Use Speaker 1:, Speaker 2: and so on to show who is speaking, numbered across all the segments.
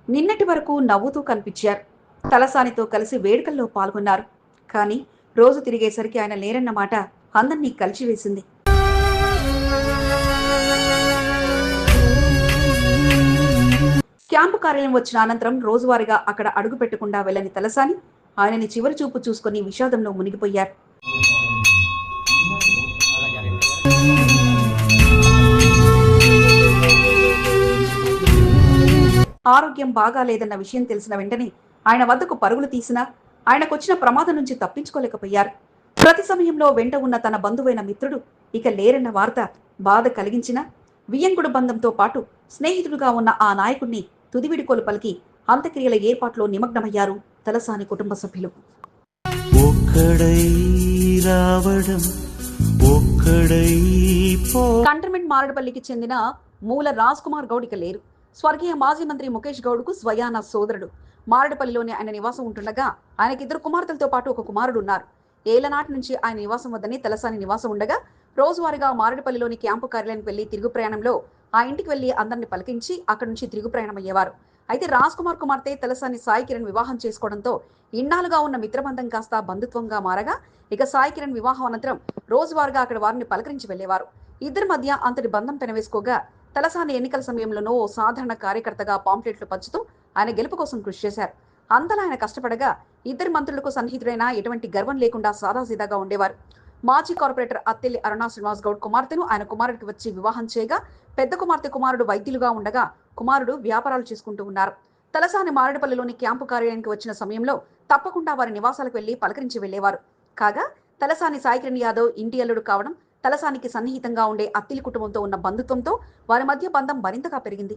Speaker 1: నిన్నటి వరకు నవ్వుతూ కనిపించారు. తలసానితో కలిసి వేడుకల్లో పాల్గొన్నారు. కానీ రోజు తిరిగేసరికి ఆయన లేరన్న మాట అందర్నీ కలిచివేసింది. క్యాంపు కార్యాలయం వచ్చిన అనంతరం రోజువారీగా అక్కడ అడుగు పెట్టకుండా వెళ్ళని తలసాని ఆయనని చివరి చూపు చూసుకుని విషాదంలో మునిగిపోయారు. ఆరోగ్యం బాగాలేదన్న విషయం తెలిసిన వెంటనే ఆయన వద్దకు పరుగులు తీసినా ఆయనకొచ్చిన ప్రమాదం నుంచి తప్పించుకోలేకపోయారు. ప్రతి సమయంలో వెంట ఉన్న తన బంధువైన మిత్రుడు ఇక లేరన్న వార్త బాధ కలిగించిన వియ్యంకుడు బంధంతో పాటు స్నేహితుడుగా ఉన్న ఆ నాయకుడిని తుదివిడుకోలు పలికి అంత్యక్రియల ఏర్పాట్లో నిమగ్నమయ్యారు తలసాని కుటుంబ సభ్యులు. కంటర్మెంట్ మారడపల్లికి చెందిన మూల రాజ్ కుమార్ గౌడ్ ఇక లేరు. స్వర్గీయ మాజీ మంత్రి ముఖేష్ గౌడ్కు స్వయాన సోదరుడు. మారడపల్లిలోని ఆయన నివాసం ఉంటుండగా ఆయనకి 2 కుమార్తెలతో పాటు ఒక కుమారుడు ఉన్నారు. ఏళ్లనాటి నుంచి ఆయన నివాసం వద్దనే తలసాని నివాసం ఉండగా రోజువారీగా మారడపల్లిలోని క్యాంపు కార్యాలయానికి వెళ్లి తిరుగు ప్రయాణంలో ఆ ఇంటికి వెళ్లి అందరిని పలికించి అక్కడి నుంచి తిరుగు ప్రయాణం అయ్యేవారు. అయితే రాజ్ కుమార్ కుమార్తె తలసాని సాయి కిరణ్ వివాహం చేసుకోవడంతో ఇన్నాళ్ళుగా ఉన్న మిత్రబంధం కాస్త బంధుత్వంగా మారగా ఇక సాయి కిరణ్ వివాహం అనంతరం రోజువారీగా అక్కడ వారిని పలకరించి వెళ్లేవారు. ఇద్దరి మధ్య అంతటి బంధం పెనవేసుకోగా తలసాని ఎన్నికల సమయంలోనూ ఓ సాధారణ కార్యకర్తగా పాంప్లెట్లు పంచుతూ ఆయన గెలుపు కోసం కృషి చేశారు. అంతలా ఆయన కష్టపడగా ఇద్దరి మంత్రులకు సన్నిహితుడైన ఎటువంటి గర్వం లేకుండా సాదాసీదాగా ఉండేవారు. మాజీ కార్పొరేటర్ అత్తెల్లి అరుణా శ్రీనివాస్ గౌడ్ కుమార్తెను ఆయన కుమారుడికి వచ్చి వివాహం చేయగా పెద్ద కుమార్తె కుమారుడు వైద్యులుగా ఉండగా కుమారుడు వ్యాపారాలు చేసుకుంటూ ఉన్నారు. తలసాని మారేడుపల్లిలోని క్యాంపు కార్యాలయానికి వచ్చిన సమయంలో తప్పకుండా వారి నివాసాలకు వెళ్లి పలకరించి వెళ్లేవారు. కాగా తలసాని సాయి కిరణ్ యాదవ్ ఇంటి అల్లుడు కావడం, తలసానికి సన్నిహితంగా ఉండే అత్తిలి కుటుంబంతో ఉన్న బంధుత్వంతో వారి మధ్య బంధం మరింతగా పెరిగింది.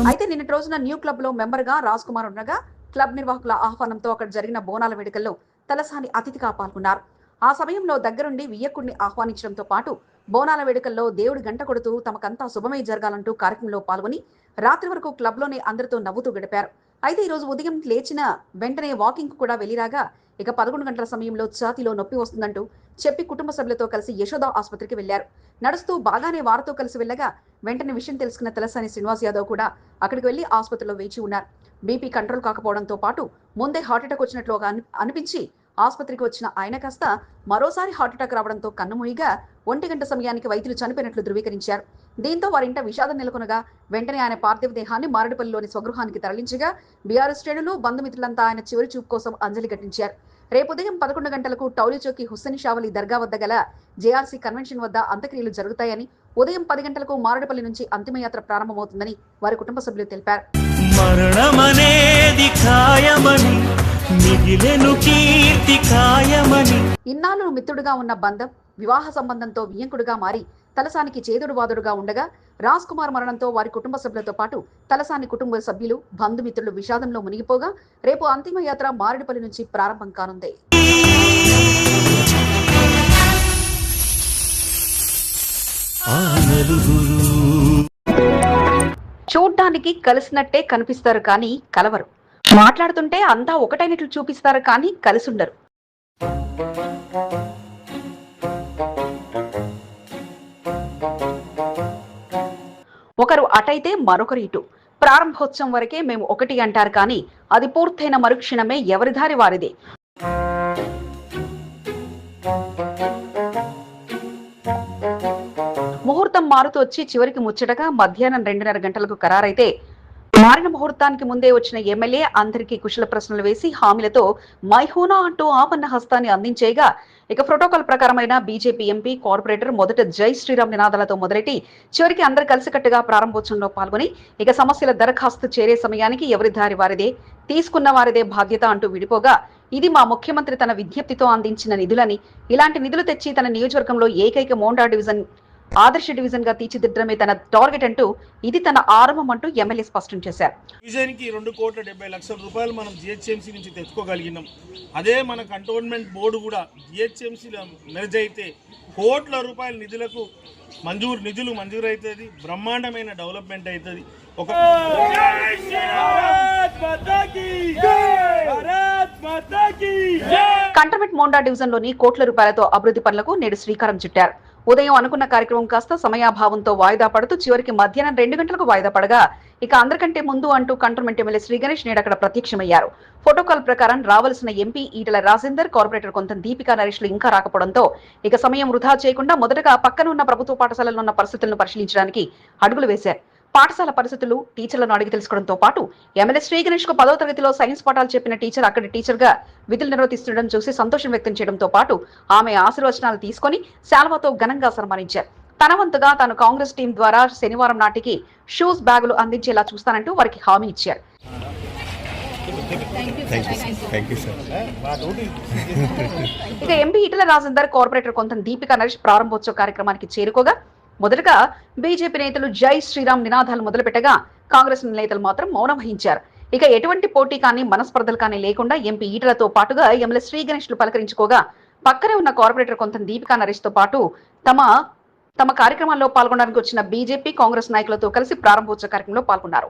Speaker 1: అయితే నిన్నటి రోజున న్యూ క్లబ్ లో మెంబర్ గా రాజ్ కుమార్ ఉండగా క్లబ్ నిర్వాహకుల ఆహ్వానంతో అక్కడ జరిగిన బోనాల వేడుకల్లో తలసాని అతిథిగా పాల్గొన్నారు. ఆ సమయంలో దగ్గరుండి వియ్యకుడిని ఆహ్వానించడంతో పాటు బోనాల వేడుకల్లో దేవుడి గంట కొడుతూ తమకంతా శుభమే జరగాలంటూ కార్యక్రమంలో పాల్గొని రాత్రి వరకు క్లబ్ లోనే అందరితో నవ్వుతూ గడిపారు. అయితే ఈ రోజు ఉదయం లేచిన వెంటనే వాకింగ్ కూడా వెళ్లిరాగా ఇక 11 గంటల సమయంలో ఛాతీలో నొప్పి వస్తుందంటూ చెప్పి కుటుంబ సభ్యులతో కలిసి యశోద ఆసుపత్రికి వెళ్లారు. నడుస్తూ బాగానే వారితో కలిసి వెళ్లగా వెంటనే విషయం తెలుసుకున్న తలసాని శ్రీనివాస్ యాదవ్ కూడా అక్కడికి వెళ్లి ఆసుపత్రిలో వేచి ఉన్నారు. బీపీ కంట్రోల్ కాకపోవడంతో పాటు ముందే హార్ట్అటాక్ వచ్చినట్లుగా అనిపించి ఆసుపత్రికి వచ్చిన ఆయన కాస్త మరోసారి హార్ట్అటాక్ రావడంతో కన్నుమూయిగా 1 గంట సమయానికి వైద్యులు చనిపోయినట్లు ధృవీకరించారు. దీంతో వారింట విషాదం నెలకొనగా వెంటనే ఆయన పార్థివ దేహాన్ని మారేడుపల్లిలోని స్వగృహానికి తరలించగా బీఆర్ఎస్ శ్రేణులు బంధుమిత్రులంతా ఆయన చివరి చూపు కోసం అంజలి ఘటించారు. రేపు ఉదయం 11 గంటలకు టౌలి చౌకీ హుస్సేన్ షావలి దర్గా వద్ద గల జేఆర్సీ కన్వెన్షన్ వద్ద అంత్యక్రియలు జరుగుతాయని, ఉదయం 10 గంటలకు మారేడుపల్లి నుంచి అంతిమయాత్ర ప్రారంభమవుతుందని వారి కుటుంబ సభ్యులు తెలిపారు. ఇన్నాళ్ళు మిత్రుడుగా ఉన్న బంధం వివాహ సంబంధంతో వియ్యంకుడుగా మారి తలసానికి చేదుడు వాదుడుగా ఉండగా రాజ్ కుమార్ మరణంతో వారి కుటుంబ సభ్యులతో పాటు తలసాని కుటుంబ సభ్యులు బంధుమిత్రులు విషాదంలో మునిగిపోగా రేపు అంతిమ యాత్ర మారేడుపల్లి నుంచి ప్రారంభం కానుంది. చూడ్డానికి కలిసినట్టే కనిపిస్తారు కానీ కలవరు, మాట్లాడుతుంటే అంతా ఒకటైనట్లు చూపిస్తారు కానీ కలిసుండరు. ఒకరు అటైతే మరొకరు ఇటు. ప్రారంభోత్సవం వరకే మేము ఒకటి అంటారు కానీ అది పూర్తయిన మరుక్షణమే ఎవరిదారి వారిదే. ముహూర్తం మారుతూ వచ్చి చివరికి ముచ్చటగా మధ్యాహ్నం 2:30 గంటలకు ఖరారైతే మారిన ముహూర్తానికి ముందే వచ్చిన ఎమ్మెల్యే అందరికీ కుశల ప్రశ్నలు వేసి హామీలతో మైహూనా అంటూ ఆపన్న హస్తాన్ని అందించేగా ఇక ప్రోటోకాల్ ప్రకారమైన బీజేపీ ఎంపీ కార్పొరేటర్ మొదట జై శ్రీరామ్ నినాదాలతో మొదలెట్టి చివరికి అందరు కలిసికట్టుగా ప్రారంభోత్సవంలో పాల్గొని ఇక సమస్యల దరఖాస్తు చేరే సమయానికి ఎవరి దారి వారిదే, తీసుకున్న వారిదే బాధ్యత అంటూ విడిపోగా ఇది మా ముఖ్యమంత్రి తన విజ్ఞప్తితో అందించిన నిధులని, ఇలాంటి నిధులు తెచ్చి తన నియోజకవర్గంలో ఏకైక మోండా డివిజన్ ఆదర్శ డివిజన్ గా తీర్చిదిద్దడమే తన టార్గెట్ అంటూ ఇది తన ఆరంభం అంటూ ఎమ్మెల్యే స్పష్టం చేశారు.
Speaker 2: డివిజన్ కి 2,70,00,000 రూపాయలు మనం జిహెచ్ఎంసీ నుంచి తెచ్చుకోగలిగినాం. అదే మన కంటోన్మెంట్ బోర్డు కూడా జిహెచ్ఎంసీలో మెర్జ్ అయితే కోట్ల రూపాయల నిధులకు నిధులు మంజూరు అవుతుంది. బ్రహ్మాండమైన డెవలప్మెంట్ అవుతుంది. ఒక
Speaker 1: కంటోన్మెంట్ మోండా డివిజన్ లోని కోట్ల రూపాయలతో అభివృద్ధి పనులకు నేడు శ్రీకారం చుట్టారు. ఉదయం అనుకున్న కార్యక్రమం కాస్త సమయాభావంతో వాయిదా పడుతూ చివరికి మధ్యాహ్నం 2 గంటలకు వాయిదా పడగా ఇక అందరికంటే ముందు అంటూ కంటోన్మెంట్ ఎమ్మెల్యే శ్రీ గణేష్ నేడు అక్కడ ప్రత్యక్షమయ్యారు. ఫోటోకాల్ ప్రకారం రావాల్సిన ఎంపీ ఈటల రాజేందర్, కార్పొరేటర్ కొంత దీపికా నరేష్లు ఇంకా రాకపోవడంతో ఇక సమయం వృధా చేయకుండా మొదటగా పక్కన ఉన్న ప్రభుత్వ పాఠశాలలో ఉన్న పరిస్థితులను పరిశీలించడానికి అడుగులు వేశారు. పాఠశాల పరిస్థితులు టీచర్లను అడిగి తెలుసుకోవడంతో పాటు ఎమ్మెల్యే శ్రీ గణేష్ కు 10వ తరగతిలో సైన్స్ పాఠాలు చెప్పిన టీచర్ అక్కడి టీచర్ గా విధులు నిర్వర్తిస్తుండడం చూసి సంతోషం వ్యక్తం చేయడంతో పాటు ఆమె ఆశీర్వచనాలు తీసుకుని శాల్వాతో ఘనంగా సన్మానించారు. తన వంతుగా తాను కాంగ్రెస్ టీం ద్వారా శనివారం నాటికి షూస్ బ్యాగులు అందించేలా చూస్తానంటూ వారికి హామీ ఇచ్చారు. ఇక ఎంపీ ఈటల రాజేందర్, కార్పొరేటర్ కొంత దీపికా నరేష్ ప్రారంభోత్సవ కార్యక్రమానికి చేరుకోగా మొదటగా బీజేపీ నేతలు జై శ్రీరామ్ నినాదాలు మొదలుపెట్టగా కాంగ్రెస్ నేతలు మాత్రం మౌనం వహించారు. ఇక ఎటువంటి పోటీ కానీ మనస్పర్ధలు కానీ లేకుండా ఎంపీ ఈటలతో పాటుగా ఎమ్మెల్యే శ్రీ గణేష్లు పలకరించుకోగా పక్కనే ఉన్న కార్పొరేటర్ కొంత దీపికా నరేష్ తో పాటు తమ కార్యక్రమాల్లో పాల్గొనడానికి వచ్చిన బీజేపీ కాంగ్రెస్ నాయకులతో కలిసి ప్రారంభోత్సవ కార్యక్రమంలో పాల్గొన్నారు.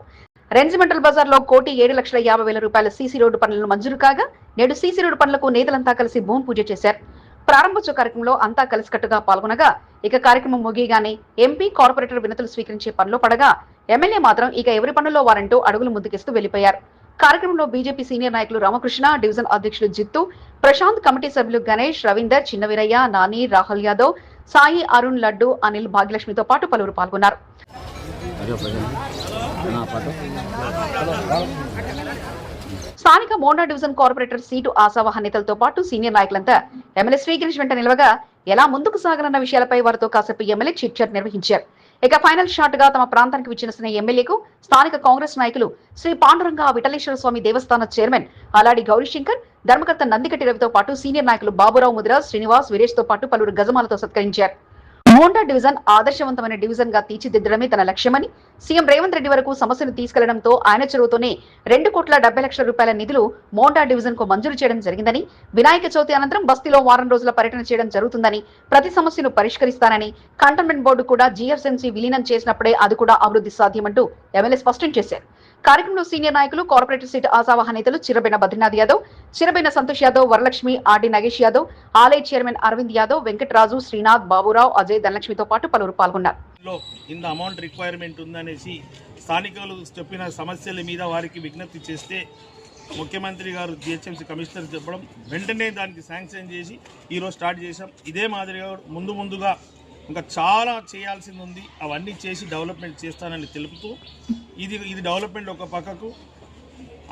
Speaker 1: రెజిమెంటల్ బజార్ లో 1,07,50,000 రూపాయల సీసీ రోడ్డు పనులను మంజూరు కాగా నేడు సీసీ రోడ్డు పనులకు నేతలంతా కలిసి భూమి పూజ చేశారు. ప్రారంభోత్సవ కార్యక్రమంలో అంతా కలిసికట్టుగా పాల్గొనగా ఇక కార్యక్రమం ముగియగానే ఎంపీ, కార్పొరేటర్ వినతులు స్వీకరించే పనిలో పడగా ఎమ్మెల్యే మాత్రం ఇక ఎవరి పనుల్లో వారంటూ అడుగులు ముందుకేస్తూ వెళ్లిపోయారు. కార్యక్రమంలో బీజేపీ సీనియర్ నాయకులు రామకృష్ణ, డివిజన్ అధ్యక్షులు జిత్తు, ప్రశాంత్, కమిటీ సభ్యులు గణేష్, రవీందర్, చిన్నవీరయ్య, నాని, రాహుల్ యాదవ్, సాయి, అరుణ్, లడ్డు, అనిల్, భాగ్యలక్ష్మితో పాటు పలువురు పాల్గొన్నారు. స్థానిక మోండా డివిజన్ కార్పొరేటర్ సీటు ఆశావాహ నేతలతో పాటు సీనియర్ నాయకులంతా ఎమ్మెల్యే శ్రీ గణేష్ వెంట నిలవగా ఎలా ముందుకు సాగలన్న విషయాలపై వారితో కాసేపు ఎమ్మెల్యే చిట్ చాట్ నిర్వహించారు. ఇక ఫైనల్ షాట్ గా తమ ప్రాంతానికి విచ్చిన ఎమ్మెల్యేకు స్థానిక కాంగ్రెస్ నాయకులు శ్రీ పాండురంగ విఠలేశ్వర స్వామి దేవస్థాన చైర్మన్ అలాడి గౌరీశంకర్, ధర్మకర్త నందికట్టి రవితో పాటు సీనియర్ నాయకులు బాబురావు ముదిరాజ్, శ్రీనివాస్, వీరేష్ తో పాటు పలువురు గజమాలతో సత్కరించారు. మోండా డివిజన్ ఆదర్శవంతమైన డివిజన్ గా తీర్చిదిద్దడమే తన లక్ష్యమని సీఎం రేవంత్ రెడ్డి వరకు సమస్యను తీసుకెళ్లడంతో ఆయన చెరువుతోనే 2,70,00,000 రూపాయల నిధులు మోండా డివిజన్ కు మంజూరు చేయడం జరిగిందని, వినాయక చవితి అనంతరం బస్తీలో వారం రోజుల పర్యటన చేయడం జరుగుతుందని, ప్రతి సమస్యను పరిష్కరిస్తానని, కంటోన్మెంట్ బోర్డు కూడా జీఎఫ్ఎంసీ విలీనం చేసినప్పుడే అది కూడా అభివృద్ధి సాధ్యమంటూ ఎమ్మెల్యే స్పష్టం చేశారు. కార్యక్రమంలో సీనియర్ నాయకులు, కార్పొరేటర్ సీటు ఆశావాహ నేతలు చిరబెన బద్రీనాథ్ యాదవ్, చిరబెన సంతోష్ యాదవ్, వరలక్ష్మి, ఆర్డి నగేష్ యాదవ్, ఆలయ చైర్మన్ అరవింద్ యాదవ్, వెంకటరాజు, శ్రీనాథ్, బాబురావు, అజయ్, ధనలక్ష్మితో పాటు పలువురు పాల్గొన్నారు.
Speaker 2: ఇంత అమౌంట్ రిక్వైర్మెంట్ ఉందనేసి స్థానికులు చెప్పిన సమస్యల మీద వారికి విజ్ఞప్తి చేస్తే ముఖ్యమంత్రి గారు జిహెచ్ఎంసీ కమిషనర్ చెప్పడం వెంటనే దానికి శాంక్షన్ చేసి ఈరోజు స్టార్ట్ చేశాం. ఇదే మాదిరిగా ముందుగా ఇంకా చాలా చేయాల్సింది ఉంది, అవన్నీ చేసి డెవలప్మెంట్ చేస్తానని తెలుపుతూ ఇది డెవలప్మెంట్ ఒక పక్కకు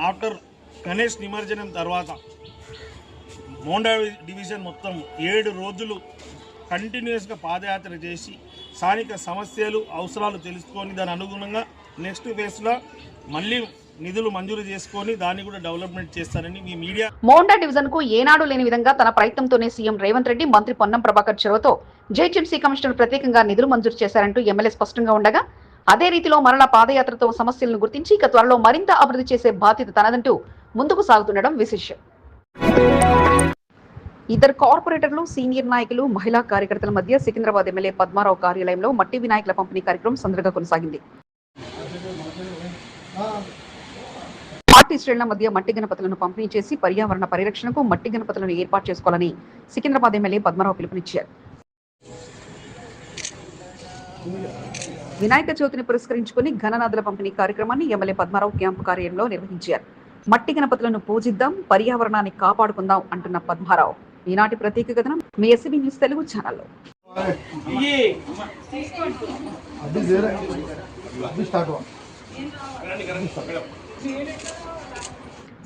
Speaker 2: ఆఫ్టర్ గణేష్ నిమజ్జనం తర్వాత మోండా డివిజన్ మొత్తం 7 రోజులు కంటిన్యూస్గా పాదయాత్ర చేసి స్థానిక సమస్యలు, అవసరాలు తెలుసుకొని దాని అనుగుణంగా నెక్స్ట్ ఫేజ్లో మళ్ళీ నిధులు మంజూరు చేసుకొని దాన్ని కూడా డెవలప్మెంట్ చేస్తారని మీ మీడియా.
Speaker 1: మోండా డివిజన్ కు ఏనాడు లేని విధంగా తన ప్రయత్నంతోనే సీఎం రేవంత్ రెడ్డి, మంత్రి పొన్నం ప్రభాకర్ చొరవతో జేహెచ్ఎంసీ కమిషనర్ ప్రత్యేకంగా నిధులు మంజూరు చేశారంటూ ఎమ్మెల్యే స్పష్టంగా ఉండగా అదే రీతిలో మరలా పాదయాత్రతో సమస్యలను గుర్తించి ఇక త్వరలో మరింత అభివృద్ధి చేసే బాధ్యత తనదంటూ ముందుకు సాగుతుండడం విశేషం. ఇద్దరు కార్పొరేటర్లు, సీనియర్ నాయకులు, మహిళా కార్యకర్తల మధ్య సికింద్రాబాద్ ఎమ్మెల్యే పద్మారావు కార్యాలయంలో మట్టి వినాయకుల పంపిణీ కార్యక్రమం సందడిగా కొనసాగింది. పార్టీ శ్రేణుల మధ్య మట్టి గణపతులను పంపిణీ చేసి పర్యావరణ పరిరక్షణకు మట్టి గణపతులను ఏర్పాటు చేసుకోవాలని సికింద్రాబాద్ ఎమ్మెల్యే పద్మారావు పిలుపునిచ్చారు. వినాయక చవితిని పురస్కరించుకుని ఘననాథుల పంపిణీ కార్యక్రమాన్ని ఎమ్మెల్యే పద్మారావు క్యాంపు కార్యాలయంలో నిర్వహించారు. మట్టి గణపతులను పూజిద్దాం, పర్యావరణాన్ని కాపాడుకుందాం అంటున్న పద్మారావు ఈనాటి ప్రత్యేక కథనం మీ ఎస్సీబీ న్యూస్ తెలుగు ఛానల్లో.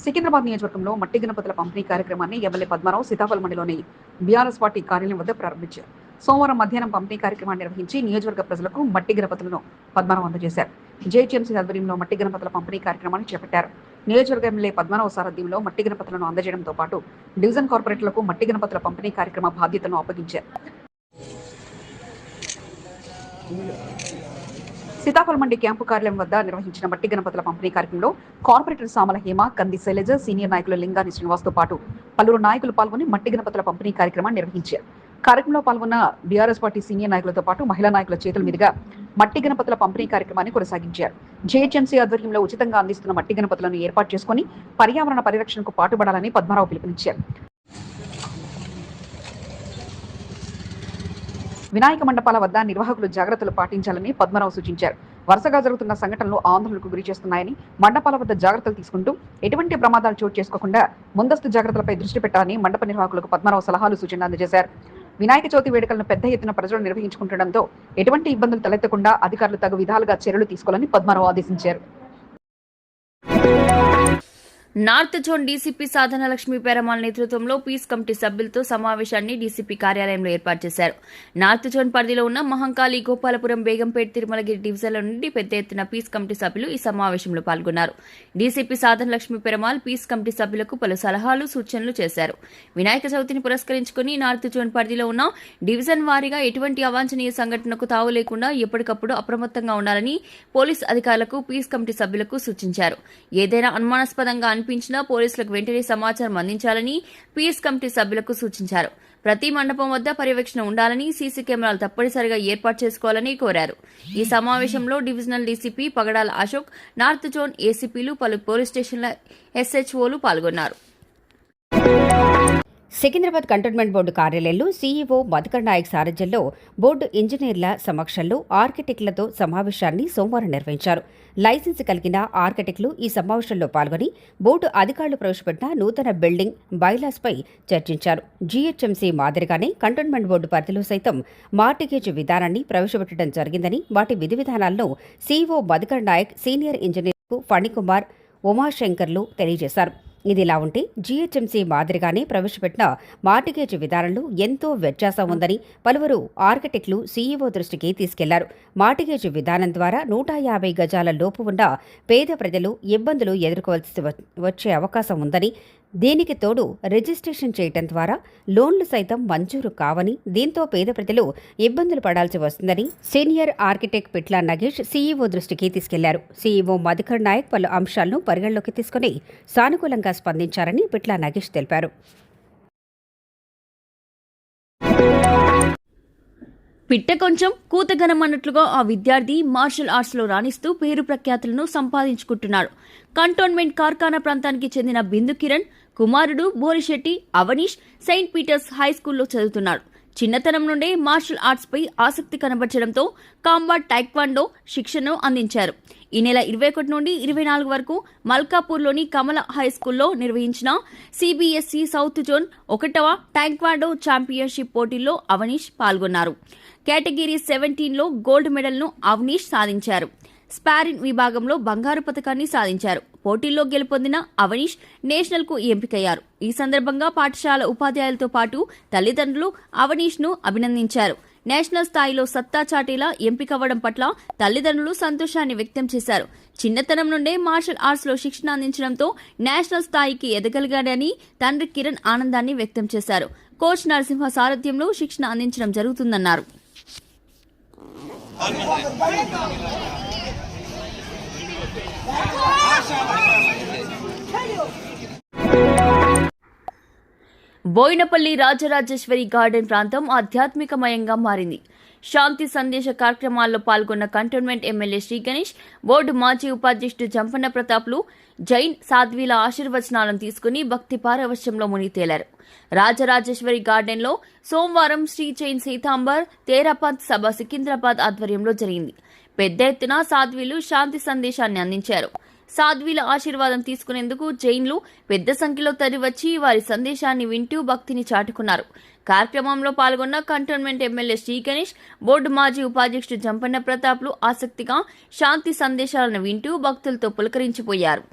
Speaker 1: సికింద్రాబాద్ నియోజకవర్గంలో మట్టి గణపతుల పంపిణీ కార్యక్రమాన్ని ఎమ్మెల్యే పద్మారావు సీతాఫల్ మండలిలోని బీఆర్ఎస్ పార్టీ కార్యాలయం వద్ద ప్రారంభించారు. సోమవారం మధ్యాహ్నం పంపిణీ కార్యక్రమాన్ని నిర్వహించి నియోజకవర్గ ప్రజలకు మట్టి గణపతులను పద్మారావు అందజేశారు. జేహెచ్ఎంసీ ఆధ్వర్యంలో మట్టి గణపతుల పంపిణీ కార్యక్రమాన్ని చేపట్టారు. నియోజకవర్గ ఎమ్మెల్యే పద్మారావు సారథ్యంలో మట్టి గణపతులను అందజేయడంతో పాటు డివిజన్ కార్పొరేటర్లకు మట్టి గణపతుల పంపిణీ కార్యక్రమ బాధ్యతను అప్పగించారు. సీతాఫల్ మండి క్యాంపు కార్యాలయం వద్ద నిర్వహించిన మట్టి గణపతుల పంపిణీ కార్యక్రమంలో కార్పొరేటర్ సామల హేమ, కంది శైలజ, సీనియర్ నాయకులు లింగాని శ్రీనివాస్ తో పాటు పలువురు నాయకులు పాల్గొని మట్టి గణపతుల పంపిణీ కార్యక్రమాన్ని నిర్వహించారు. కార్యక్రమంలో పాల్గొన్న బీఆర్ఎస్ పార్టీ సీనియర్ నాయకులతో పాటు మహిళా నాయకుల చేతుల మీదుగా మట్టి గణపతుల పంపిణీ కార్యక్రమాన్ని కొనసాగించారు. జేహెచ్ఎంసీ ఆధ్వర్యంలో ఉచితంగా అందిస్తున్న మట్టి గణపతులను ఏర్పాటు చేసుకుని పర్యావరణ పరిరక్షణకు పాటుపడాలని పద్మారావు పిలుపునిచ్చారు. వినాయక మండపాల వద్ద నిర్వాహకులు జాగ్రత్తలు పాటించాలని పద్మరావు సూచించారు. వరుసగా జరుగుతున్న సంఘటనలు ఆందోళనకు గురి చేస్తున్నాయని, మండపాల వద్ద జాగ్రత్తలు తీసుకుంటూ ఎటువంటి ప్రమాదాలు చోటు చేసుకోకుండా ముందస్తు జాగ్రత్తలపై దృష్టి పెట్టాలని మండప నిర్వాహకులకు పద్మరావు సలహాలు, సూచనలు అందజేశారు. వినాయక చవితి వేడుకలను పెద్ద ఎత్తున ప్రజలు నిర్వహించుకుంటుండటంతో ఎటువంటి ఇబ్బందులు తలెత్తకుండా అధికారులు తగు విధాలుగా చర్యలు తీసుకోవాలని పద్మరావు ఆదేశించారు.
Speaker 3: నార్త్ జోన్ డీసీపీ సాధన లక్ష్మీ పెరమాల్ నేతృత్వంలో పీస్ కమిటీ సభ్యులతో సమావేశాన్ని డీసీపీ కార్యాలయంలో ఏర్పాటు చేశారు. నార్త్ జోన్ పరిధిలో ఉన్న మహంకాళి, గోపాలపురం, బేగంపేట్, తిరుమలగిరి డివిజన్ల నుండి పెద్ద ఎత్తున పీస్ కమిటీ సభ్యులు ఈ సమావేశంలో పాల్గొన్నారు. డీసీపీ సాధన లక్ష్మీ పెరమాల్ పీస్ కమిటీ సభ్యులకు పలు సలహాలు, సూచనలు చేశారు. వినాయక చవితిని పురస్కరించుకుని నార్త్ జోన్ పరిధిలో ఉన్న డివిజన్ వారీగా ఎటువంటి అవాంఛనీయ సంఘటనకు తావు లేకుండా ఎప్పటికప్పుడు అప్రమత్తంగా ఉండాలని పోలీస్ అధికారులకు, పీస్ కమిటీ సభ్యులకు సూచించారు. ఏదైనా అనుమానాస్పదంగా అనిపించినా పోలీసులకు వెంటనే సమాచారం అందించాలని పీస్ కమిటీ సభ్యులకు సూచించారు. ప్రతి మండపం వద్ద పర్యవేక్షణ ఉండాలని, సీసీ కెమెరాలు తప్పనిసరిగా ఏర్పాటు చేసుకోవాలని కోరారు. ఈ సమావేశంలో డివిజనల్ డీసీపీ పగడాల అశోక్, నార్త్ జోన్ ఏసీపీలు, పలు పోలీస్ స్టేషన్ల ఎస్హెచ్ఓలు పాల్గొన్నారు.
Speaker 4: సికింద్రాబాద్ కంటోన్మెంట్ బోర్డు కార్యాలయంలో సీఈఓ మధుకర్ నాయక్ సారథ్యంలో బోర్డు ఇంజనీర్ల సమక్షంలో ఆర్కిటెక్టులతో సమావేశాన్ని సోమవారం నిర్వహించారు. లైసెన్స్ కలిగిన ఆర్కిటెక్టులు ఈ సమావేశంలో పాల్గొని బోర్డు అధికారులు ప్రవేశపెట్టిన నూతన బిల్డింగ్ బైలాస్పై చర్చించారు. జీహెచ్ఎంసీ మాదిరిగానే కంటోన్మెంట్ బోర్డు పరిధిలో సైతం మార్టిగేజ్ విధానాన్ని ప్రవేశపెట్టడం జరిగిందని, వాటి విధి విధానాలను సీఈఓ మధుకర్ నాయక్, సీనియర్ ఇంజనీర్లు ఫణికుమార్, ఉమాశంకర్లు తెలియజేశారు. ఇదిలా ఉంటే జీహెచ్ఎంసీ మాదిరిగానే ప్రవేశపెట్టిన మార్టిగేజ్ విధానంలో ఎంతో వ్యత్యాసం ఉందని పలువురు ఆర్కిటెక్టులు సీఈఓ దృష్టికి తీసుకెళ్లారు. మార్టిగేజ్ విధానం ద్వారా 150 గజాల లోపు ఉన్న పేద ప్రజలు ఇబ్బందులు ఎదుర్కోవాల్సి వచ్చే అవకాశం ఉందని, దీనికి తోడు రిజిస్ట్రేషన్ చేయటం ద్వారా లోన్లు సైతం మంజూరు కావని, దీంతో పేద ప్రజలు ఇబ్బందులు పడాల్సి వస్తుందని సీనియర్ ఆర్కిటెక్ట్ పిట్లా నగేష్ సీఈఓ దృష్టికి తీసుకెళ్లారు. సీఈఓ మధుకర్ నాయక్ పలు అంశాలను పరిగణలోకి తీసుకుని సానుకూలంగా స్పందించారని పిట్లా నగేష్ తెలిపారు.
Speaker 3: పిట్ట కొంచెం కూతగనం అన్నట్లుగా ఆ విద్యార్థి మార్షల్ ఆర్ట్స్లో రాణిస్తూ పేరు ప్రఖ్యాతులను సంపాదించుకుంటున్నాడు. కంటోన్మెంట్ కార్ఖానా ప్రాంతానికి చెందిన బిందు కిరణ్ కుమారుడు బోరిశెట్టి అవనీష్ సెయింట్ పీటర్స్ హైస్కూల్లో చదువుతున్నాడు. చిన్నతనం నుండే మార్షల్ ఆర్ట్స్ పై ఆసక్తి కనబర్చడంతో కాంబాట్ టైక్వాండో శిక్షణను అందించారు. ఈ నెల 21 నుండి 24 వరకు మల్కాపూర్లోని కమల హైస్కూల్లో నిర్వహించిన సిబిఎస్ఈ సౌత్ జోన్ 1వ టైక్వాండో ఛాంపియన్షిప్ పోటీల్లో అవనీష్ పాల్గొన్నారు. కేటగిరీ 17లో గోల్డ్ మెడల్ను అవనీష్ సాధించారు. స్పారిన్ విభాగంలో బంగారు పతకాన్ని సాధించారు. పోటీల్లో గెలుపొందిన అవనీష్ నేషనల్కు ఎంపికయ్యారు. ఈ సందర్భంగా పాఠశాల ఉపాధ్యాయులతో పాటు తల్లిదండ్రులు అవనీష్ను అభినందించారు. నేషనల్ స్థాయిలో సత్తా చాటేలా ఎంపికవ్వడం పట్ల తల్లిదండ్రులు సంతోషాన్ని వ్యక్తం చేశారు. చిన్నతనం నుండే మార్షల్ ఆర్ట్స్లో శిక్షణ అందించడంతో నేషనల్ స్థాయికి ఎదగలిగాడని తండ్రి కిరణ్ ఆనందాన్ని వ్యక్తం చేశారు. కోచ్ నరసింహ సారథ్యంలో శిక్షణ అందించడం జరుగుతుందన్నారు. బోయినపల్లి రాజరాజేశ్వరి గార్డెన్ ప్రాంతం ఆధ్యాత్మికమయంగా మారింది. శాంతి సందేశ కార్యక్రమాల్లో పాల్గొన్న cantonment MLA Shri Ganesh, board మాజీ ఉపాధ్యక్షుడు జంపన్న ప్రతాప్లు జైన్ సాధ్వీల ఆశీర్వచనాలను తీసుకుని భక్తి పారవశ్యంలో మునిగి తేలారు. రాజరాజేశ్వరి గార్డెన్లో సోమవారం శ్రీ జైన్ సీతాంబర్ తేరాపంత్ సభ సికింద్రాబాద్ ఆధ్వర్యంలో జరిగింది. పెద్ద ఎత్తున సాధ్వీలు శాంతి సందేశాన్ని అందించారు. సాధ్వీల ఆశీర్వాదం తీసుకునేందుకు జైన్లు పెద్ద సంఖ్యలో తరలివచ్చి వారి సందేశాన్ని వింటూ భక్తిని చాటుకున్నారు. కార్యక్రమంలో పాల్గొన్న cantonment MLA Shri Ganesh, board మాజీ ఉపాధ్యక్షుడు జంపన్న ప్రతాప్లు ఆసక్తిగా శాంతి సందేశాలను వింటూ భక్తులతో పులకరించిపోయారు.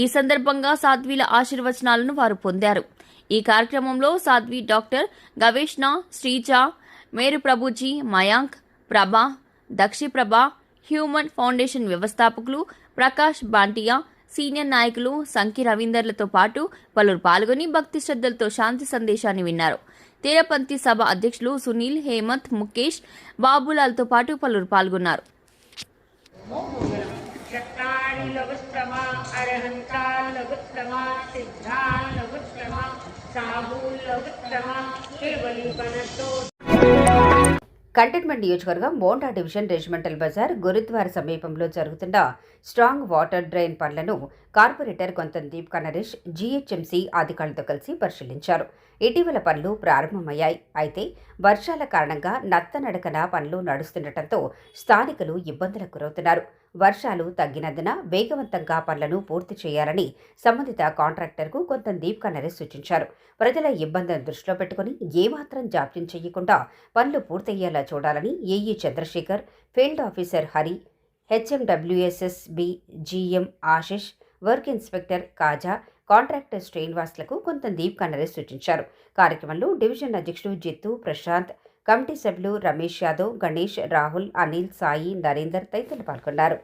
Speaker 3: ఈ సందర్భంగా సాధ్వీల ఆశీర్వచనాలను వారు పొందారు. ఈ కార్యక్రమంలో సాధ్వీ డాక్టర్ గవేష్ణ, శ్రీజ, మేరు ప్రభుజీ, మయాంక్, ప్రభా, దక్షి ప్రభా, హ్యూమన్ ఫౌండేషన్ వ్యవస్థాపకులు ప్రకాష్ బాంటియా, సీనియర్ నాయకులు సంకి రవీందర్లతో పాటు పలువురు పాల్గొని భక్తి శ్రద్ధలతో శాంతి సందేశాన్ని విన్నారు. తేరపంతి సభ అధ్యక్షులు సునీల్, హేమంత్, ముఖేష్, బాబులాల్తో పాటు పలువురు పాల్గొన్నారు.
Speaker 4: కంటోన్మెంట్ నియోజకవర్గం మోండా డివిజన్ రెజిమెంటల్ బజార్ గురుద్వార సమీపంలో జరుగుతున్న స్ట్రాంగ్ వాటర్ డ్రైన్ పనులను కార్పొరేటర్ కొంతం దీపికా నరేష్ జీహెచ్ఎంసీ అధికారులతో కలిసి పరిశీలించారు. ఇటీవల పనులు ప్రారంభమయ్యాయి. అయితే వర్షాల కారణంగా నత్తనడకన పనులు నడుస్తుండటంతో స్థానికులు ఇబ్బందులకు గురవుతున్నారు. వర్షాలు తగ్గినందున వేగవంతంగా పనులను పూర్తి చేయాలని సంబంధిత కాంట్రాక్టర్కు కొంత దీప్కా నరేష్ సూచించారు. ప్రజల ఇబ్బందులను దృష్టిలో పెట్టుకుని ఏమాత్రం జాప్యం చేయకుండా పనులు పూర్తయ్యేలా చూడాలని AE Chandrashekar, field officer Hari, HMWSSB GM Ashish, work inspector Kaja, contractor శ్రీనివాస్లకు కొంత దీప్కా నరేష్ సూచించారు. కార్యక్రమంలో డివిజన్ అధ్యక్షుడు జిత్తు, ప్రశాంత్, కమిటీ సభ్యులు రమేష్ యాదవ్, గణేష్, రాహుల్, అనిల్, సాయి, నరేందర్ తదితరులు పాల్గొన్నారు.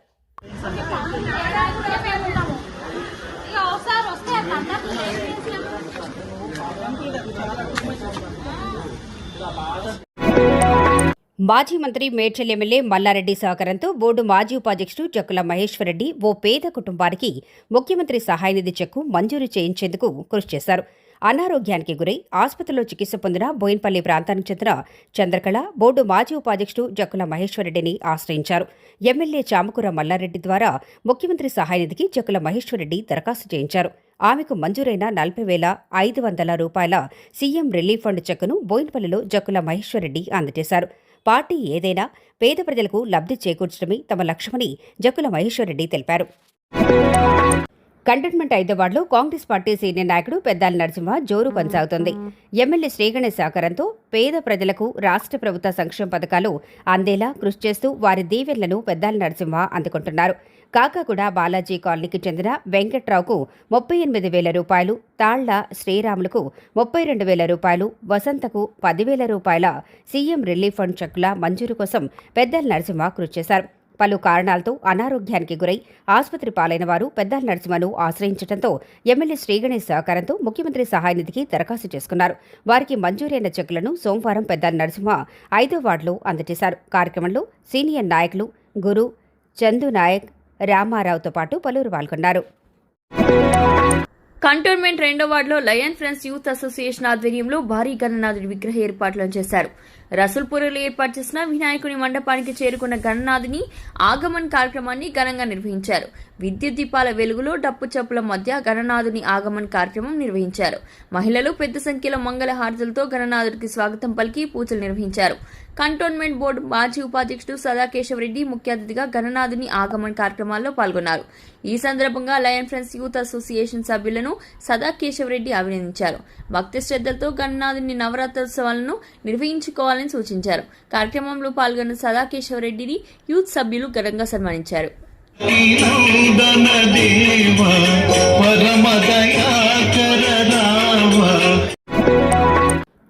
Speaker 4: మాజీ మంత్రి మేడ్చల్ ఎమ్మెల్యే మల్లారెడ్డి సహకారంతో బోర్డు మాజీ ఉపాధ్యక్షుడు జక్కుల మహేశ్వరరెడ్డి ఓ పేద కుటుంబానికి ముఖ్యమంత్రి సహాయనిధి చెక్కు మంజూరు చేయించేందుకు కృషి చేశారు. అనారోగ్యానికి గురై ఆసుపత్రిలో చికిత్స పొందిన బోయిన్పల్లి ప్రాంతానికి చెందిన చంద్రకళ బోర్డు మాజీ ఉపాధ్యక్షుడు జక్కుల మహేశ్వరరెడ్డిని ఆశ్రయించారు. ఎమ్మెల్యే చామకూర మల్లారెడ్డి ద్వారా ముఖ్యమంత్రి సహాయనిధికి జక్కుల మహేశ్వరరెడ్డి దరఖాస్తు చేయించారు. ఆమెకు మంజూరైన 40,500 రూపాయల సీఎం రిలీఫ్ ఫండ్ చెక్కును బోయిన్పల్లిలో జక్కుల మహేశ్వరరెడ్డి అందజేశారు. పార్టీ ఏదైనా పేద ప్రజలకు లబ్ధి చేకూర్చడమే తమ లక్ష్యమని జక్కుల మహేశ్వరరెడ్డి తెలిపారు. కంటోన్మెంట్ 5వ వార్డులో కాంగ్రెస్ పార్టీ సీనియర్ నాయకుడు పెద్దాల నరసింహ జోరు కొనసాగుతోంది. ఎమ్మెల్యే శ్రీగణేష్ సహకారంతో పేద ప్రజలకు రాష్ట్ర ప్రభుత్వ సంక్షేమ పథకాలు అందేలా కృషి చేస్తూ వారి దీవెనలను పెద్దాల నరసింహ అందుకుంటున్నారు. కాకాగూడ బాలాజీ కాలనీకి చెందిన వెంకట్రావుకు 38,000 రూపాయలు, తాళ్ల శ్రీరాములకు 32,000 రూపాయలు, వసంతకు 10,000 రూపాయల సీఎం రిలీఫ్ ఫండ్ చెక్కుల మంజూరు కోసం పెద్దాల నరసింహ కృషి చేశారు. పలు కారణాలతో అనారోగ్యానికి గురై ఆసుపత్రి పాలైన వారు పెద్దాల నరసింహను ఆశ్రయించడంతో ఎమ్మెల్యే శ్రీగణేష్ సహకారంతో ముఖ్యమంత్రి సహాయనిధికి దరఖాస్తు చేసుకున్నారు. వారికి మంజూరైన చెక్కులను సోమవారం పెద్దాల నరసింహ 5వ వార్డులో అందజేశారు. కార్యక్రమంలో సీనియర్ నాయకులు గురు, చందు నాయక్, రామారావుతో పాటు పలువురు పాల్గొన్నారు.
Speaker 3: కంటోన్మెంట్ 2వ వార్డులో లయన్ ఫ్రెండ్స్ యూత్ అసోసియేషన్ ఆధ్వర్యంలో భారీ గణనాథుడి విగ్రహ ఏర్పాట్లను చేశారు. రసూల్పూర్లో ఏర్పాటు చేసిన వినాయకుని మండపానికి చేరుకున్న గణనాథుని ఆగమన్ కార్యక్రమాన్ని ఘనంగా నిర్వహించారు. విద్యుత్ దీపాల వెలుగులో డప్పు చప్పుల మధ్య గణనాథుని ఆగమన్ కార్యక్రమం నిర్వహించారు. మహిళలు పెద్ద సంఖ్యలో మంగళ హారతులతో గణనాథుడికి స్వాగతం పలికి పూజలు నిర్వహించారు. కంటోన్మెంట్ బోర్డు మాజీ ఉపాధ్యక్షుడు సదాకేశవరెడ్డి ముఖ్య అతిథిగా గణనాథుని ఆగమన్ కార్యక్రమాల్లో పాల్గొన్నారు. ఈ సందర్భంగా లయన్ ఫ్రెండ్స్ యూత్ అసోసియేషన్ సభ్యులను సదాకేశవరెడ్డి అభినందించారు. భక్తి శ్రద్ధలతో గణనాథుని నవరాత్రోత్సవాలను నిర్వహించుకోవాలని సూచించారు. కార్యక్రమంలో పాల్గొన్న సదాకేశవరెడ్డిని యూత్ సభ్యులు ఘనంగా సన్మానించారు.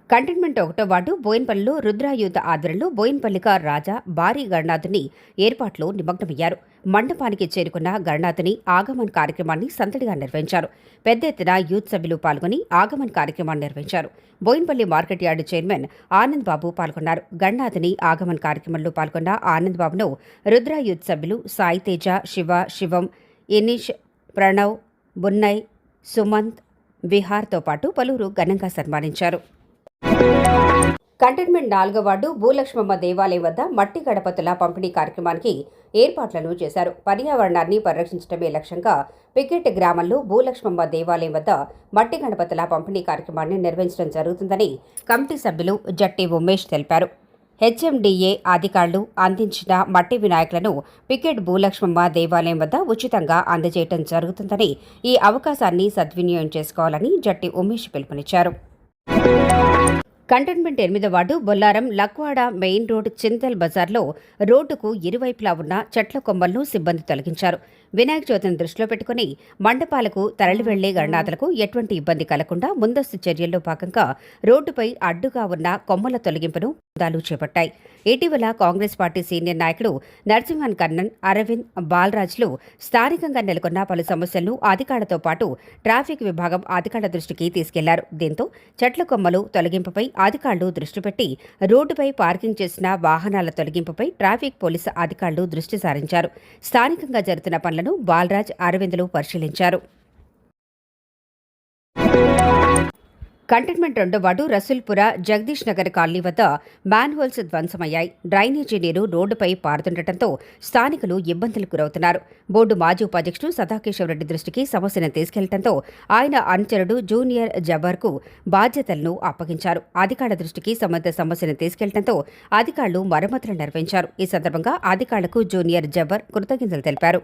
Speaker 4: కంటోన్మెంట్ 1వ వార్డు బోయిన్పల్లిలో రుద్ర యూత్ ఆధ్వర్యంలో బోయిన్పల్లిక రాజా భారీ గణనాథుని ఏర్పాట్లో నిమగ్నమయ్యారు. మండపానికి చేరుకున్న గణనాథుని ఆగమన్ కార్యక్రమాన్ని సందడిగా నిర్వహించారు. పెద్ద ఎత్తున యూత్ సభ్యులు పాల్గొని ఆగమన్ కార్యక్రమాన్ని నిర్వహించారు. Bowenpally market yard chairman Anand Babu పాల్గొన్నారు. గణనాథుని ఆగమన్ కార్యక్రమంలో పాల్గొన్న ఆనంద్ బాబును రుద్ర యూత్ సభ్యులు సాయి తేజ, శివం, ఇనీష్, ప్రణవ్, బున్నయ్, సుమంత్, విహార్తో పాటు పలువురు ఘనంగా సన్మానించారు. కంటోన్మెంట్ 4వ వార్డు భూలక్ష్మమ్మ దేవాలయం వద్ద మట్టి గణపతుల పంపిణీ కార్యక్రమానికి ఏర్పాట్లను చేశారు. పర్యావరణాన్ని పరిరక్షించడమే లక్ష్యంగా పికెట్ గ్రామంలో భూలక్ష్మమ్మ దేవాలయం వద్ద మట్టి గణపతుల పంపిణీ కార్యక్రమాన్ని నిర్వహించడం జరుగుతుందని కమిటీ సభ్యులు జట్టి ఉమేష్ తెలిపారు. హెచ్ఎండిఏ అధికారులు అందించిన మట్టి వినాయకులను పికెట్ భూలక్ష్మమ్మ దేవాలయం వద్ద ఉచితంగా అందజేయడం జరుగుతుందని, ఈ అవకాశాన్ని సద్వినియోగం చేసుకోవాలని జట్టి ఉమేష్ పిలుపునిచ్చారు. కంటోన్మెంట్ 8వ ward Bollaram లక్వాడ main road Chintal బజార్లో రోడ్డుకు ఇరువైపులా ఉన్న చెట్ల కొమ్మలను సిబ్బంది తొలగించారు. వినాయక చవితిని దృష్టిలో పెట్టుకుని మండపాలకు తరలి వెళ్లే గణనాథులకు ఎటువంటి ఇబ్బంది కలగకుండా ముందస్తు చర్యల్లో భాగంగా రోడ్డుపై అడ్డుగా ఉన్న కొమ్మల తొలగింపును బృందాలు చేపట్టాయి. ఇటీవల కాంగ్రెస్ పార్టీ సీనియర్ నాయకుడు నరసింహన్ కన్నన్, అరవింద్, బాలరాజ్లు స్థానికంగా నెలకొన్న పలు సమస్యలను అధికారులతో పాటు ట్రాఫిక్ విభాగం అధికారుల దృష్టికి తీసుకెళ్లారు. దీంతో చెట్ల కొమ్మలు తొలగింపుపై అధికారులు దృష్టి పెట్టి రోడ్డుపై పార్కింగ్ చేసిన వాహనాల తొలగింపుపై ట్రాఫిక్ పోలీసు అధికారులు దృష్టి సారించారు. స్థానికంగా జరుగుతున్న పనులను బాలరాజ్, అరవింద్లు పరిశీలించారు. కంటైన్మెంట్ 2వ వార్డు రసూల్పుర జగదీష్ నగర్ కాలనీ వద్ద మ్యాన్హోల్స్ ధ్వంసమయ్యాయి. డ్రైనేజీ నీరు రోడ్డుపై పారుతుండటంతో స్థానికులు ఇబ్బందులకు గురవుతున్నారు. బోర్డు మాజీ ఉపాధ్యక్షుడు సదాకేశవరెడ్డి దృష్టికి సమస్యను తీసుకెళ్లడంతో ఆయన అనుచరుడు జూనియర్ జబ్బర్కు బాధ్యతలను అప్పగించారు. అధికారుల దృష్టికి సంబంధిత సమస్యను తీసుకెళ్లడంతో అధికారులు మరమ్మతులు నిర్వహించారు. ఈ సందర్భంగా అధికారులకు జూనియర్ జబ్బర్ కృతజ్ఞతలు తెలిపారు.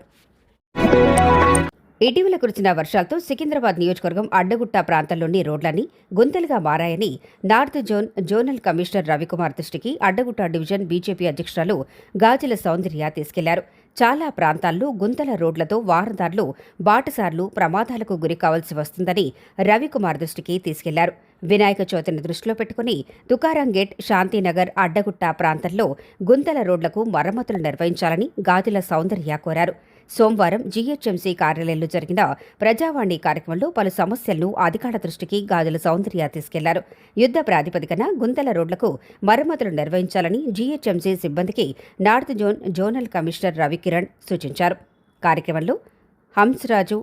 Speaker 4: ఇటీవల కురిసిన వర్షాలతో సికింద్రాబాద్ నియోజకవర్గం అడ్డగుట్ట ప్రాంతంలోని రోడ్లన్నీ గుంతలుగా మారాయని నార్త్ జోనల్ కమిషనర్ రవికుమార్ దృష్టికి అడ్డగుట్ట డివిజన్ బీజేపీ అధ్యక్షురాలు గాజుల సౌందర్య తీసుకెళ్లారు. చాలా ప్రాంతాల్లో గుంతల రోడ్లతో వాహనదారులు బాటసార్లు ప్రమాదాలకు గురి కావాల్సి వస్తుందని రవికుమార్ దృష్టికి తీసుకెళ్లారు. వినాయక చవితిని దృష్టిలో పెట్టుకుని తుకారాం గేట్, శాంతినగర్, అడ్డగుట్ట ప్రాంతంలో గుంతల రోడ్లకు మరమ్మతులు నిర్వహించాలని గాజుల సౌందర్య కోరారు. సోమవారం జీహెచ్ఎంసీ కార్యాలయంలో జరిగిన ప్రజావాణి కార్యక్రమంలో పలు సమస్యలను అధికారుల దృష్టికి గాజుల సౌందర్య తీసుకెళ్లారు. యుద్ధ ప్రాతిపదికన గుంతల రోడ్లకు మరమ్మతులు నిర్వహించాలని జీహెచ్ఎంసీ సిబ్బందికి నార్త్ జోనల్ కమిషనర్ రవికిరణ్ సూచించారు. కార్యక్రమంలో హంసరాజు,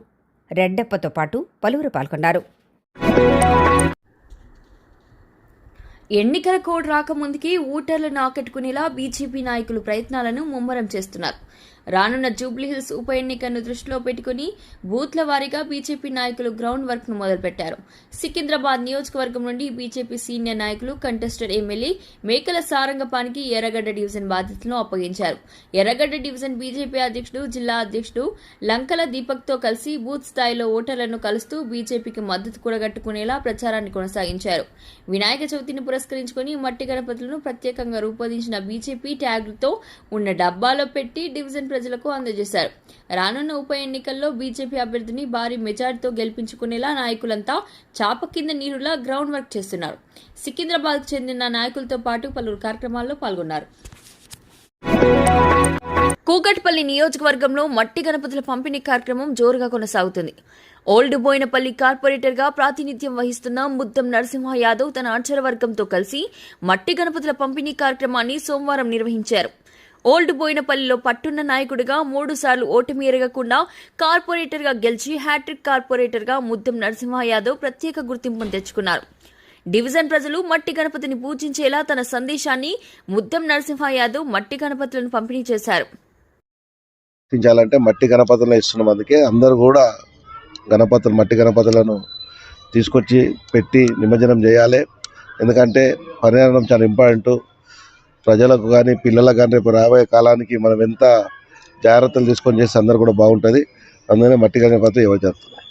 Speaker 4: రెడ్డప్పతో పాటు పలువురు పాల్గొన్నారు.
Speaker 3: ఎన్నికల కోడ్ రాకముందుకే ఓటర్లను ఆకట్టుకునేలా బీజేపీ నాయకులు ప్రయత్నాలను ముమ్మరం చేస్తున్నారు. రానున్న జూబ్లీహిల్స్ ఉప ఎన్నికను దృష్టిలో పెట్టుకుని బూత్ల వారీగా బీజేపీ నాయకులు గ్రౌండ్ వర్క్ ను మొదలుపెట్టారు. సికింద్రాబాద్ నియోజకవర్గం నుండి బీజేపీ సీనియర్ నాయకులు కంటెస్టెడ్ ఎమ్మెల్యే మేకల సారంగపానికి ఎర్రగడ్డ డివిజన్ బాధ్యతలను అప్పగించారు. ఎర్రగడ్డ డివిజన్ బీజేపీ అధ్యక్షుడు, జిల్లా అధ్యక్షుడు లంకల దీపక్తో కలిసి బూత్ స్థాయిలో ఓటర్లను కలుస్తూ బీజేపీకి మద్దతు కూడగట్టుకునేలా ప్రచారాన్ని కొనసాగించారు. వినాయక చవితిని పురస్కరించుకుని మట్టి గణపతులను ప్రత్యేకంగా రూపొందించిన బీజేపీ ట్యాగులతో ఉన్న డబ్బాలో పెట్టి డివిజన్ ప్రజలకు అందజేశారు. రానున్న ఉప ఎన్నికల్లో బీజేపీ అభ్యర్థిని భారీ మెజార్టీతో గెలిపించుకునేలా నాయకులంతా చాప కింద నీరులా గ్రౌండ్ వర్క్ చేస్తున్నారు. సికింద్రాబాద్ చెందిన నాయకులతో పాటు పలువురు కార్యక్రమాల్లో పాల్గొన్నారు. కూకట్పల్లి నియోజకవర్గంలో మట్టి గణపతుల పంపిణీ కార్యక్రమం జోరుగా కొనసాగుతుంది. ఓల్డ్ బోయినపల్లి కార్పొరేటర్గా ప్రాతినిధ్యం వహిస్తున్న ముద్దం నరసింహ యాదవ్ తన అనుచరవర్గంతో కలిసి మట్టి గణపతుల పంపిణీ కార్యక్రమాన్ని సోమవారం నిర్వహించారు. ఓల్డ్ బోయినపల్లిలో పట్టున్న నాయకుడిగా 3 సార్లు ఓటమి ఎరగకుండా కార్పొరేటర్గా గెలిచి హ్యాట్రిక్ కార్పొరేటర్గా ముద్దం నరసింహ యాదవ్ ప్రత్యేక గుర్తింపును తెచ్చుకున్నారు. డివిజన్ ప్రజలు మట్టి గణపతిని పూజించేలా తన సందేశాన్ని ముద్దం నరసింహ యాదవ్ మట్టి గణపతులను పంపిణీ చేశారు.
Speaker 5: మట్టి గణపతులను ఇస్తున్నాం. అందుకే అందరూ కూడా మట్టి గణపతులను తీసుకొచ్చి పెట్టి నిమజ్జనం చేయాలి. ఎందుకంటే పర్యావరణం చాలా ఇంపార్టెంట్. ప్రజలకు కానీ పిల్లలకు కానీ రేపు రాబోయే కాలానికి మనం ఎంత జాగ్రత్తలు తీసుకొని చేస్తే అందరూ కూడా బాగుంటుంది. అందుకనే మట్టి గణపతి ఎవరు చేస్తున్నారు.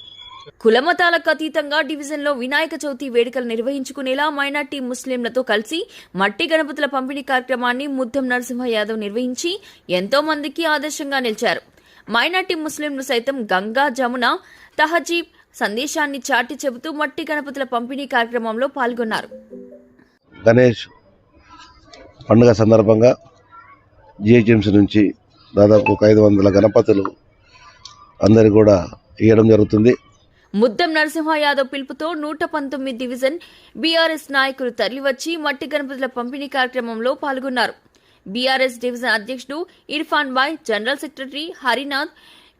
Speaker 3: కులమతాలకు అతీతంగా డివిజన్లో వినాయక చవితి వేడుకలు నిర్వహించుకునేలా మైనార్టీ ముస్లింలతో కలిసి మట్టి గణపతుల పంపిణీ కార్యక్రమాన్ని ముద్దం నరసింహ యాదవ్ నిర్వహించి ఎంతో మందికి ఆదర్శంగా నిలిచారు. మైనార్టీ ముస్లింలు సైతం గంగా, జమున, తహజీబ్ సందేశాన్ని చాటి చెబుతూ మట్టి గణపతుల పంపిణీ కార్యక్రమంలో పాల్గొన్నారు.
Speaker 5: గణేష్ పండుగ సందర్భంగా జిహెచ్ఎంసీ నుంచి దాదాపు 500 గణపతులు అందరికి కూడా ఇవ్వడం జరుగుతుంది.
Speaker 3: ముద్దం నరసింహ యాదవ్ పిలుపుతో 119 డివిజన్ బీఆర్ఎస్ నాయకులు తరలివచ్చి మట్టి గణపతుల పంపిణీ కార్యక్రమంలో పాల్గొన్నారు. బీఆర్ఎస్ డివిజన్ అధ్యక్షుడు ఇర్ఫాన్ బాయ్, జనరల్ సెక్రటరీ హరినాథ్,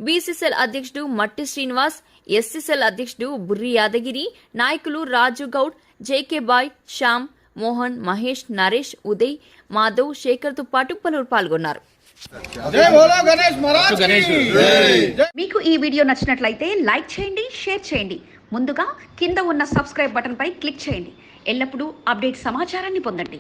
Speaker 3: బీసీసీఎల్ అధ్యక్షుడు మట్టి శ్రీనివాస్, ఎస్సీసీఎల్ అధ్యక్షుడు బుర్రి యాదగిరి, నాయకులు రాజు గౌడ్, జేకే బాయ్, శ్యామ్, మోహన్, మహేష్, నరేష్, ఉదయ్, మాధవ్, శేఖర్తో పాటు పలువురు పాల్గొన్నారు.
Speaker 1: మీకు ఈ వీడియో నచ్చినట్లయితే లైక్ చేయండి, షేర్ చేయండి. ముందుగా కింద ఉన్న సబ్స్క్రైబ్ బటన్ పై క్లిక్ చేయండి. ఎల్లప్పుడూ అప్డేట్ సమాచారాన్ని పొందండి.